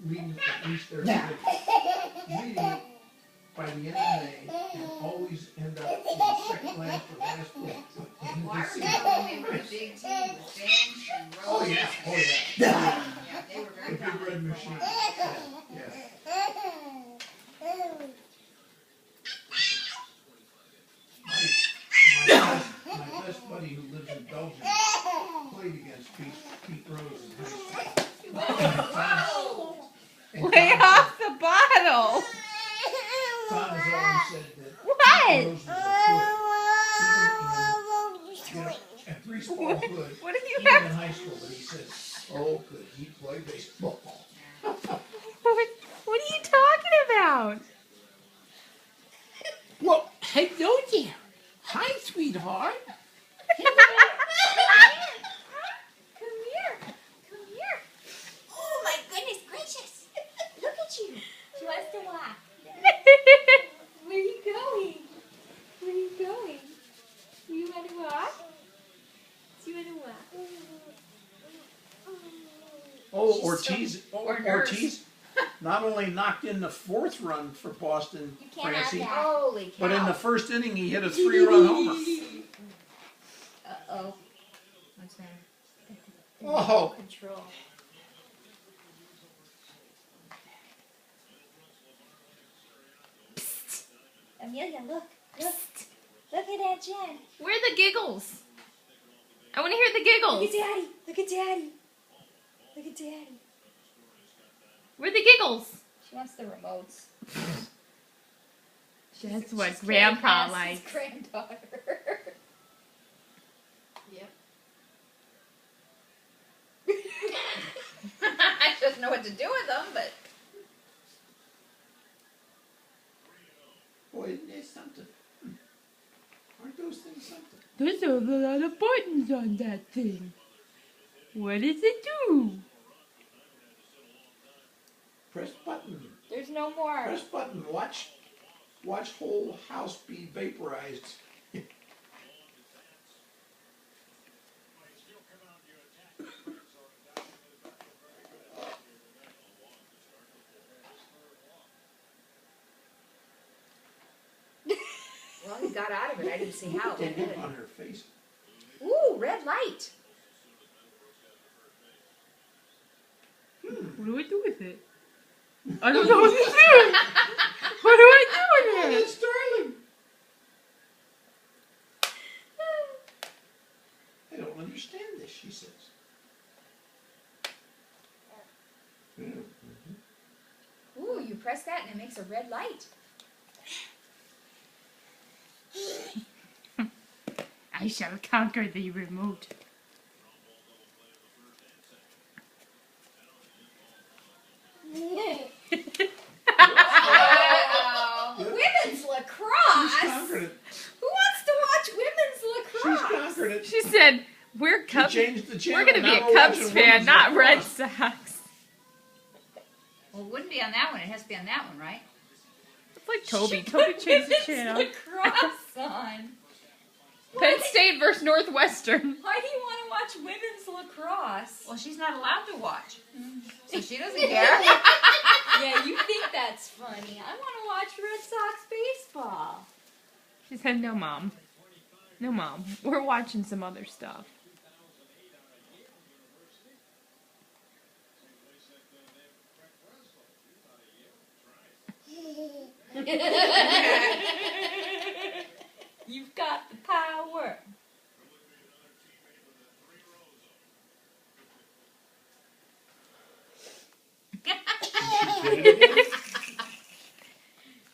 reading at least their reading it by the end of May and always end up in the second last or last book. Watertown, they were the big team with bench and Rose. Oh yeah, oh yeah. Yeah, they were The very big red dominant. machine. Yeah. My best buddy who lives in Belgium played against Pete Rose in high school. And Lay off the bottle. Tom has always said that What? Pete Rose was a good, even at three-ball good, What did you even have? in high school. But he said, "Oh, could he play baseball?" What are you talking about? Well, hello there. Hi, sweetheart. Come here. Come here. Oh my goodness gracious. Look at you. She wants to walk. Where are you going? Where are you going? You want to walk? Do you want to walk? Oh, Ortiz! Or nurse. Ortiz not only knocked in the fourth run for Boston, You can't have Francie, that. Holy cow. but in the first inning he hit a 3-run homer. Uh-oh. What's that? Oh, Control. Psst. Amelia, look. Look. Look at Aunt Jen. Where are the giggles? I want to hear the giggles. Look at Daddy. Look at Daddy. Look at Daddy. Where are the giggles? She wants the remotes. That's what She's Grandpa Cassie's likes. granddaughter. Yep. I just know what to do with them, but boy, isn't there something? Aren't those things something? There's a lot of buttons on that thing. What does it do? Press button. There's no more. Press button. Watch whole house be vaporized. well, he got out of it. I didn't see how. They did on her face. Ooh, red light. What do I do with it? I don't know what to do. What do I do with it? It's darling. I don't understand this, she says. Ooh, you press that and it makes a red light. I shall conquer the remote. Wow. Women's She's lacrosse. conquered it. Who wants to watch women's She's lacrosse? conquered it. She said, "We're She Cubs. changed the channel. We're gonna be Now a we're Cubs watching fan, women's not Red lacrosse. Sox." Well, it wouldn't be on that one. It has to be on that one, right? It's like Toby. Toby changed the channel. Lacrosse on. Penn State versus Northwestern. Why do you want to watch women's lacrosse? Well, she's not allowed to watch, so she doesn't care. Yeah, you think that's funny. I want to watch Red Sox baseball. She said, "No, Mom. No, Mom. We're watching some other stuff." You've got the power.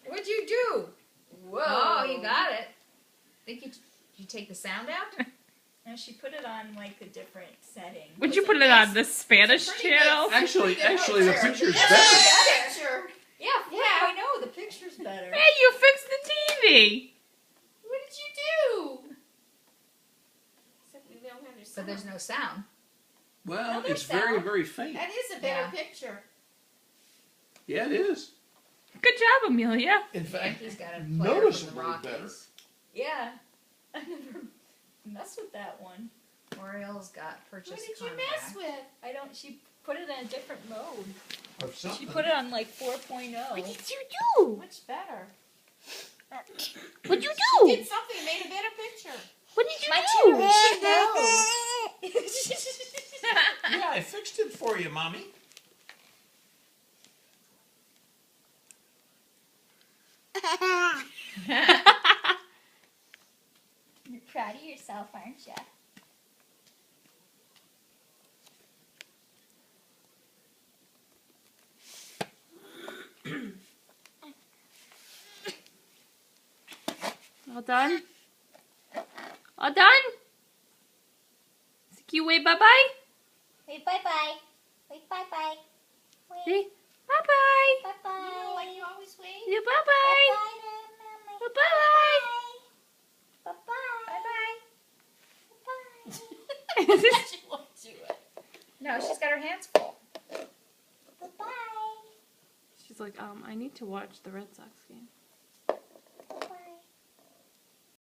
What'd you do? Whoa. Oh, you got it. Think you take the sound out? No, she put it on like a different setting. Would you put it on the Spanish channel? Actually, the picture's better. Better. Yeah, I know. The picture's better. Hey, you fixed the TV. What did you do? Except we don't have your But there's no sound. Well, Another it's very, sound. very faint. That is a better Yeah. picture. Yeah, it is. Good job, Amelia. In fact, Yankees got a player from the noticeably Rockies. better. Yeah. I never messed with that one. Orioles got purchased What did you contract. mess with? I don't. She put it in a different mode. I've She something. put it on like 4.0. What did you do? Much better. What'd you She do? did something, made a better picture. What did you My do? Yeah, I fixed it for you, Mommy. You're proud of yourself, aren't you? All done? All done? So can you wave bye-bye? Wait, bye-bye. Wait, bye-bye. Wait, Say bye-bye. bye-bye. You know, like you always wait. Say bye-bye. Bye-bye. Bye-bye. Bye-bye. Bye-bye. She won't do it. No, she's got her hands full. Bye-bye. She's like, I need to watch the Red Sox game.